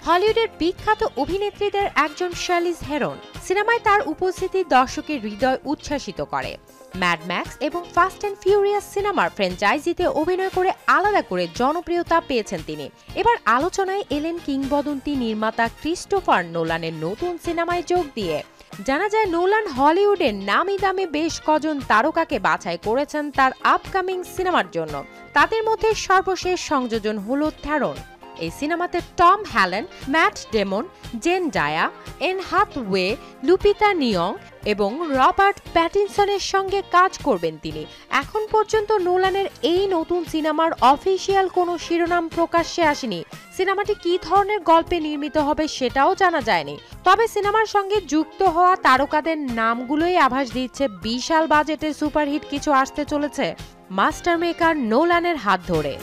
হলিউডের বিখ্যাত অভিনেত্রীদের একজন শার্লিজ হেরন। সিনেমায় তার উপস্থিতি দর্শকের হৃদয় উচ্ছ্বাসিত করে। ম্যাড ম্যাক্স এবং ফাস্ট অ্যান্ড ফিউরিয়াস সিনেমার ফ্র্যাঞ্চাইজিতে অভিনয় করে আলাদা করে জনপ্রিয়তা পেয়েছেন তিনি। এবার আলোচনায় এলেন কিংবদন্তি নির্মাতা ক্রিস্টোফার নোলানের নতুন সিনেমায় যোগ দিয়ে। জানা যায়, নোলান হলিউডের নামি দামি বেশ কজন তারকাকে বাছাই করেছেন তার আপকামিং সিনেমার জন্য। তাদের মধ্যে সর্বশেষ সংযোজন হলো থ্যারন। এই সিনেমাতে Tom Holland, Matt Damon, Zendaya, Anne Hathaway, Lupita Nyong'o এবং রবার্ট প্যাটিনসনের সঙ্গে কাজ করবেন তিনি। এখন পর্যন্ত নোলানের এই নতুন সিনেমার অফিসিয়াল কোনো শিরোনাম প্রকাশ্যে আসেনি। সিনেমাটি কী ধরনের গল্পে নির্মিত হবে সেটাও জানা যায়নি। তবে সিনেমার সঙ্গে যুক্ত হওয়া তারকাদের নামগুলোই আভাস দিচ্ছে বিশাল বাজেটের সুপারহিট কিছু আসতে চলেছে মাস্টার মেকার নোলানের হাত ধরে।